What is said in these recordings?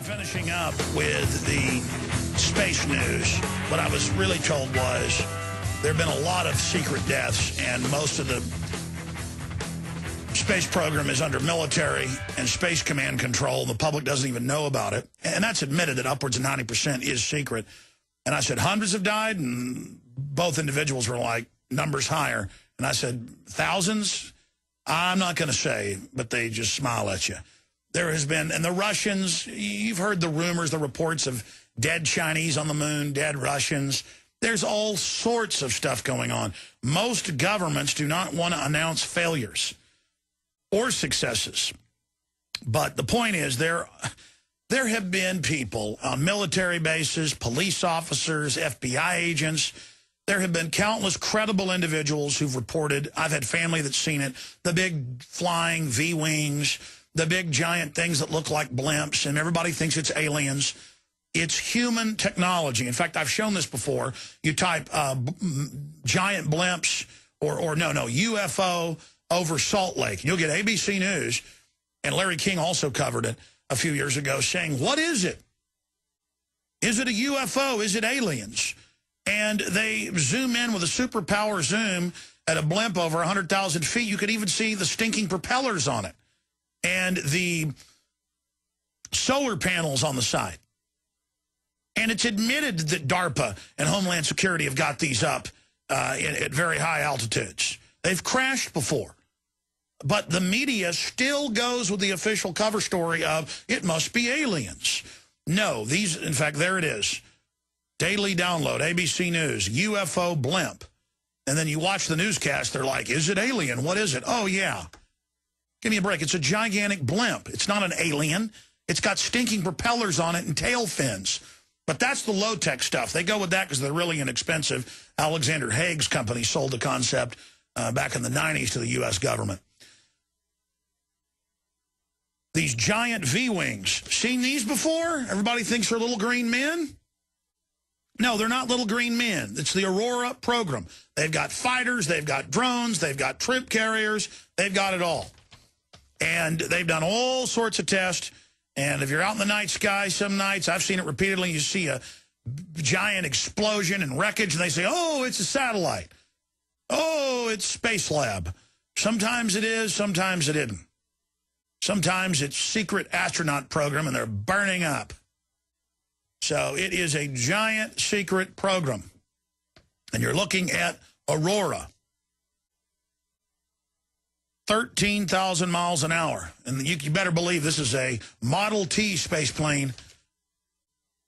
Finishing up with the space news, what I was really told was there have been a lot of secret deaths, and most of the space program is under military and space command control. The public doesn't even know about it. And that's admitted that upwards of 90% is secret. And I said, hundreds have died? And both individuals were like, numbers higher. And I said, thousands? I'm not going to say, but they just smile at you. There has been, and the Russians, you've heard the rumors, the reports of dead Chinese on the moon, dead Russians. There's all sorts of stuff going on. Most governments do not want to announce failures or successes. But the point is, there have been people on military bases, police officers, FBI agents. There have been countless credible individuals who've reported. I've had family that's seen it. The big flying V-wings, the big giant things that look like blimps, and everybody thinks it's aliens. It's human technology. In fact, I've shown this before. You type giant blimps or UFO over Salt Lake, and you'll get ABC News, and Larry King also covered it a few years ago, saying, what is it? Is it a UFO? Is it aliens? And they zoom in with a superpower zoom at a blimp over 100,000 feet. You could even see the stinking propellers on it and the solar panels on the side. And it's admitted that DARPA and Homeland Security have got these up at very high altitudes. They've crashed before. But the media still goes with the official cover story of, it must be aliens. No, these, in fact, there it is. Daily download, ABC News, UFO blimp. And then you watch the newscast, they're like, is it alien? What is it? Oh, yeah. Give me a break. It's a gigantic blimp. It's not an alien. It's got stinking propellers on it and tail fins. But that's the low-tech stuff. They go with that because they're really inexpensive. Alexander Haig's company sold the concept back in the 90s to the U.S. government. These giant V-wings. Seen these before? Everybody thinks they're little green men? No, they're not little green men. It's the Aurora program. They've got fighters, they've got drones, they've got troop carriers, they've got it all. And they've done all sorts of tests. And if you're out in the night sky, some nights, I've seen it repeatedly, you see a giant explosion and wreckage, and they say, oh, it's a satellite. Oh, it's Space Lab. Sometimes it is, sometimes it isn't. Sometimes it's secret astronaut program, and they're burning up. So it is a giant secret program. And you're looking at Aurora. 13,000 miles an hour. And you better believe this is a Model T space plane.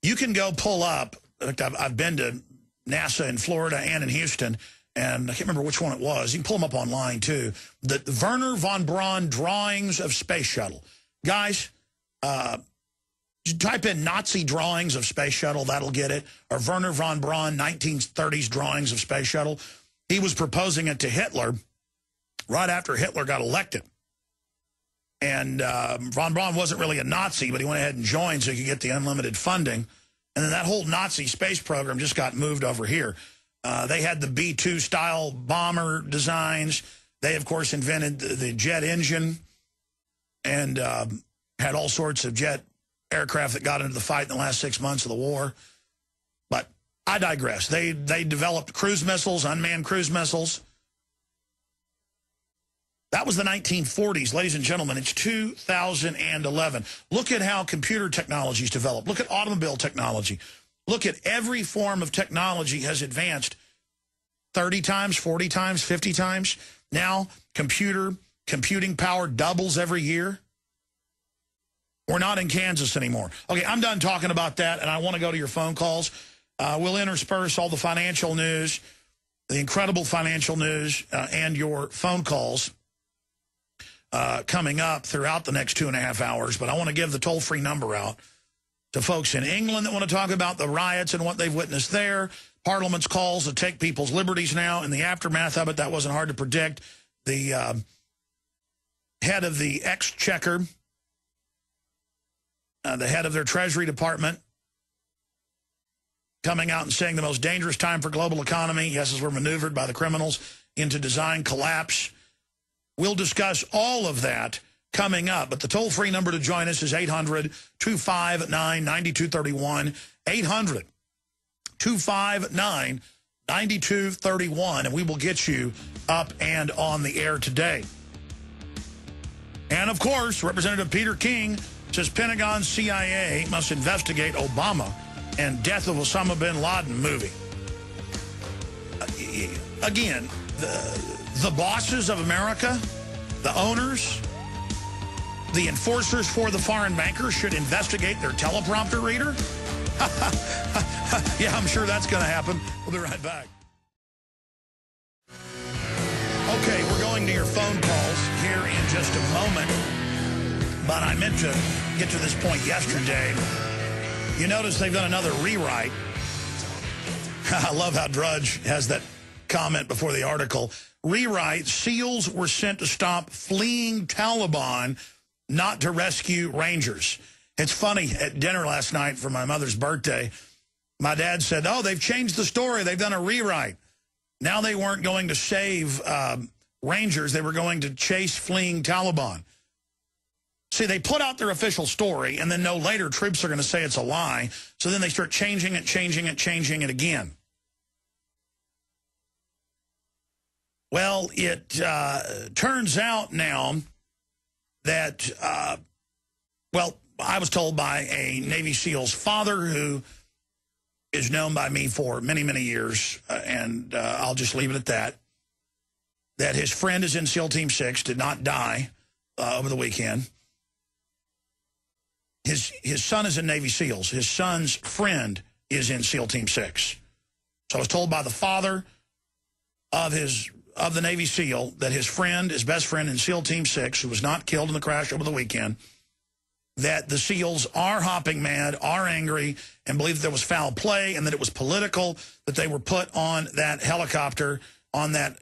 You can go pull up. In fact, I've been to NASA in Florida and in Houston, and I can't remember which one it was. You can pull them up online, too. The Wernher von Braun drawings of space shuttle. Guys, type in Nazi drawings of space shuttle. That'll get it. Or Wernher von Braun 1930s drawings of space shuttle. He was proposing it to Hitler right after Hitler got elected. And von Braun wasn't really a Nazi, but he went ahead and joined so he could get the unlimited funding. And then that whole Nazi space program just got moved over here. They had the B-2 style bomber designs. They, of course, invented the jet engine and had all sorts of jet aircraft that got into the fight in the last 6 months of the war. But I digress. They developed cruise missiles, unmanned cruise missiles. That was the 1940s, ladies and gentlemen. It's 2011. Look at how computer technology's developed. Look at automobile technology. Look at every form of technology has advanced 30 times, 40 times, 50 times. Now, computing power doubles every year. We're not in Kansas anymore. Okay, I'm done talking about that, and I want to go to your phone calls. We'll intersperse all the financial news, the incredible financial news, and your phone calls coming up throughout the next 2.5 hours. But I want to give the toll-free number out to folks in England that want to talk about the riots and what they've witnessed there. Parliament's calls to take people's liberties now. In the aftermath of it, that wasn't hard to predict. The head of the Exchequer, the head of their Treasury Department, coming out and saying the most dangerous time for global economy, yes, as we're maneuvered by the criminals into design collapse. We'll discuss all of that coming up. But the toll-free number to join us is 800-259-9231. 800-259-9231, and we will get you up and on the air today. And, of course, Representative Peter King says Pentagon CIA must investigate Obama and death of Osama bin Laden movie. Again, the bosses of America, the owners, the enforcers for the foreign bankers should investigate their teleprompter reader? Yeah, I'm sure that's going to happen. We'll be right back. Okay, we're going to your phone calls here in just a moment. But I meant to get to this point yesterday. You notice they've done another rewrite. I love how Drudge has that comment before the article. Rewrite, SEALs were sent to stop fleeing Taliban, not to rescue Rangers. It's funny, at dinner last night for my mother's birthday, my dad said, oh, they've changed the story. They've done a rewrite. Now they weren't going to save Rangers. They were going to chase fleeing Taliban. See, they put out their official story, and then no later troops are going to say it's a lie. So then they start changing it again. Well, it turns out now that, well, I was told by a Navy SEAL's father who is known by me for many, many years, and I'll just leave it at that, that his friend is in SEAL Team 6, did not die over the weekend. His son is in Navy SEALs. His son's friend is in SEAL Team 6. So I was told by the father of the Navy SEAL that his friend, his best friend in SEAL Team 6, who was not killed in the crash over the weekend, that the SEALs are hopping mad, are angry, and believe that there was foul play and that it was political, that they were put on that helicopter, on that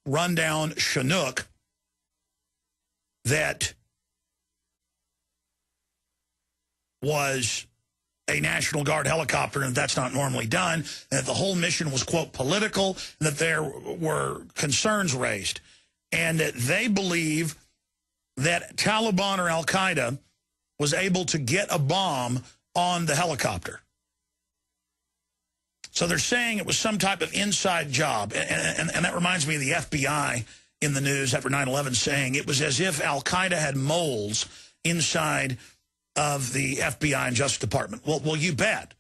rundown Chinook, that was a National Guard helicopter, and that's not normally done, and that the whole mission was, quote, political, and that there were concerns raised, and that they believe that Taliban or Al-Qaeda was able to get a bomb on the helicopter. So they're saying it was some type of inside job, and that reminds me of the FBI in the news after 9/11 saying it was as if Al-Qaeda had moles inside of the FBI and Justice Department. Well, you bet.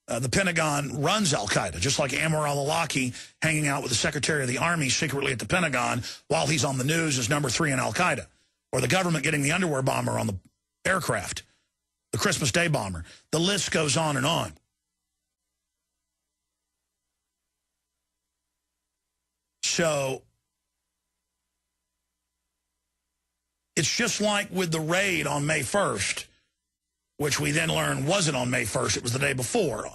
The Pentagon runs Al-Qaeda, just like Ammar al-Awlaki hanging out with the Secretary of the Army secretly at the Pentagon while he's on the news as number 3 in Al-Qaeda. Or the government getting the underwear bomber on the aircraft, the Christmas Day bomber. The list goes on and on. So it's just like with the raid on May 1st, which we then learned wasn't on May 1st, it was the day before.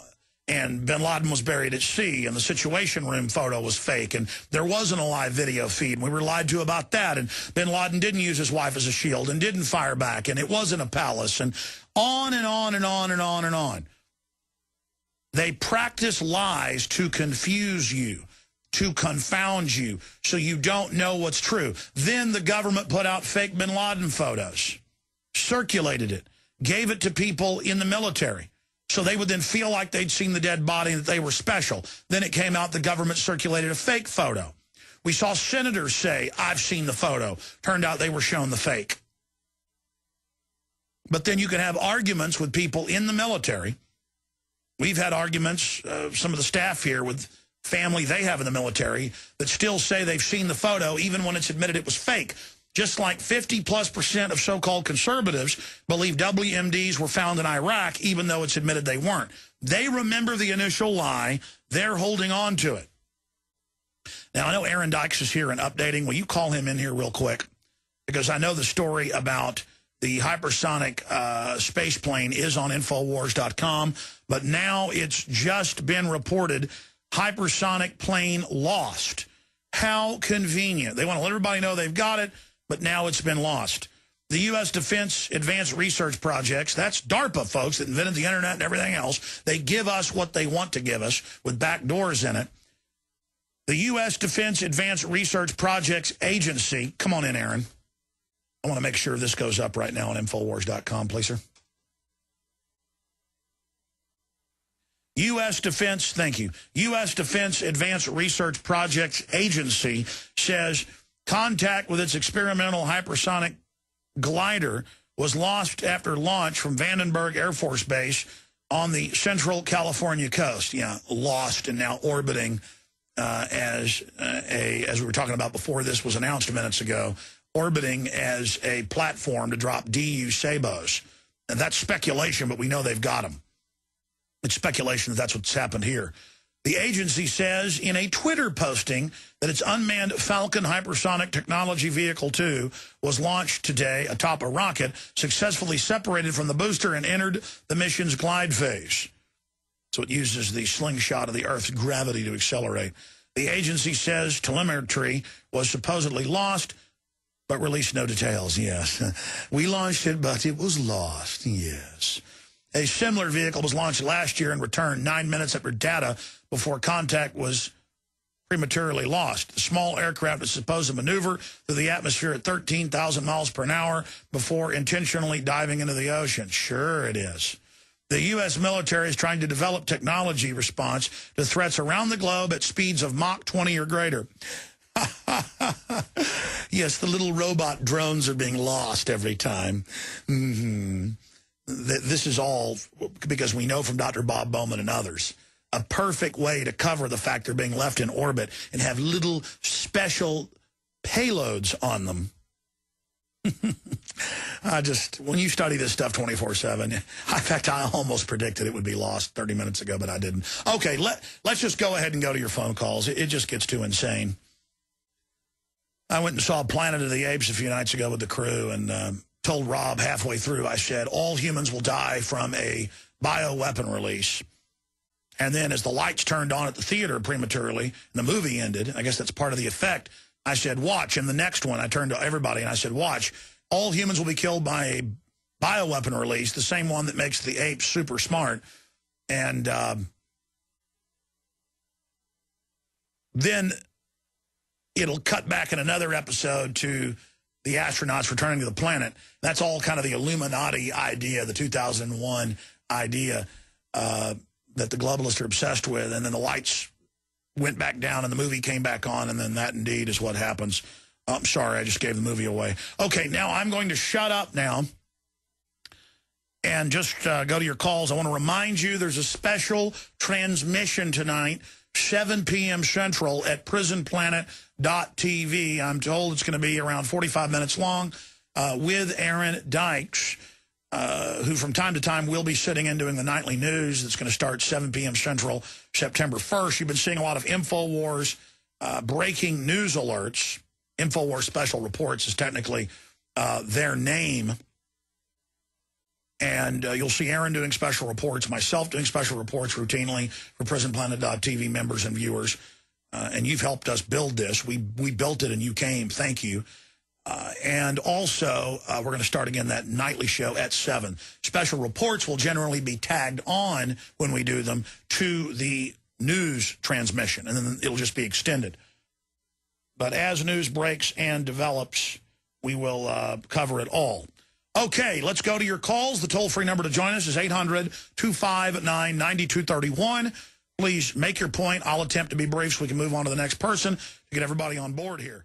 And bin Laden was buried at sea, and the Situation Room photo was fake, and there wasn't a live video feed, and we were lied to about that, and bin Laden didn't use his wife as a shield and didn't fire back, and it wasn't a palace, and on and on and on and on and on. They practice lies to confuse you, to confound you, so you don't know what's true. Then the government put out fake bin Laden photos, circulated it, gave it to people in the military, so they would then feel like they'd seen the dead body and that they were special. Then it came out the government circulated a fake photo. We saw senators say, I've seen the photo. Turned out they were shown the fake. But then you can have arguments with people in the military. We've had arguments, some of the staff here, with family they have in the military that still say they've seen the photo even when it's admitted it was fake. Just like 50+% of so-called conservatives believe WMDs were found in Iraq, even though it's admitted they weren't. They remember the initial lie. They're holding on to it. Now, I know Aaron Dykes is here and updating. Will you call him in here real quick? Because I know the story about the hypersonic space plane is on Infowars.com, but now it's just been reported hypersonic plane lost. How convenient. They want to let everybody know they've got it, but now it's been lost. The U.S. Defense Advanced Research Projects, that's DARPA, folks, that invented the internet and everything else. They give us what they want to give us with back doors in it. The U.S. Defense Advanced Research Projects Agency, come on in, Aaron. I want to make sure this goes up right now on Infowars.com, please, sir. U.S. Defense, thank you. U.S. Defense Advanced Research Projects Agency says contact with its experimental hypersonic glider was lost after launch from Vandenberg Air Force Base on the central California coast. Yeah, lost and now orbiting as we were talking about before this was announced minutes ago, orbiting as a platform to drop DU Sabos. And that's speculation, but we know they've got them. It's speculation that that's what's happened here. The agency says in a Twitter posting that its unmanned Falcon Hypersonic Technology Vehicle 2 was launched today atop a rocket, successfully separated from the booster and entered the mission's glide phase. So it uses the slingshot of the Earth's gravity to accelerate. The agency says telemetry was supposedly lost, but released no details. Yes. We launched it, but it was lost. Yes. A similar vehicle was launched last year and returned 9 minutes after data before contact was prematurely lost. The small aircraft is supposed to maneuver through the atmosphere at 13,000 miles per hour before intentionally diving into the ocean. Sure it is. The U.S. military is trying to develop technology response to threats around the globe at speeds of Mach 20 or greater. Yes, the little robot drones are being lost every time. This is all because we know from Dr. Bob Bowman and others, a perfect way to cover the fact they're being left in orbit and have little special payloads on them. When you study this stuff 24/7, in fact, I almost predicted it would be lost 30 minutes ago, but I didn't. Okay, let's just go ahead and go to your phone calls. It just gets too insane. I went and saw Planet of the Apes a few nights ago with the crew and told Rob halfway through, I said, all humans will die from a bioweapon release. And then as the lights turned on at the theater prematurely, and the movie ended, I guess that's part of the effect, I said, watch. And the next one, I turned to everybody and I said, watch. All humans will be killed by a bioweapon release, the same one that makes the apes super smart. And then it'll cut back in another episode to the astronauts returning to the planet. That's all kind of the Illuminati idea, the 2001 idea that the globalists are obsessed with. And then the lights went back down and the movie came back on, and then that indeed is what happens. I'm sorry, I just gave the movie away. Okay, now I'm going to shut up now and just go to your calls. I want to remind you there's a special transmission tonight, 7 p.m. Central at prisonplanet.tv. I'm told it's going to be around 45 minutes long with Aaron Dykes, who from time to time will be sitting in doing the nightly news. That's going to start 7 p.m. Central, September 1st. You've been seeing a lot of InfoWars breaking news alerts. InfoWars Special Reports is technically their name. And you'll see Aaron doing special reports, myself doing special reports routinely for prisonplanet.tv members and viewers. And you've helped us build this. We built it and you came. Thank you. And also, we're going to start again that nightly show at 7. Special reports will generally be tagged on when we do them to the news transmission, and then it'll just be extended. But as news breaks and develops, we will cover it all. Okay, let's go to your calls. The toll-free number to join us is 800-259-9231. Please make your point. I'll attempt to be brief so we can move on to the next person to get everybody on board here.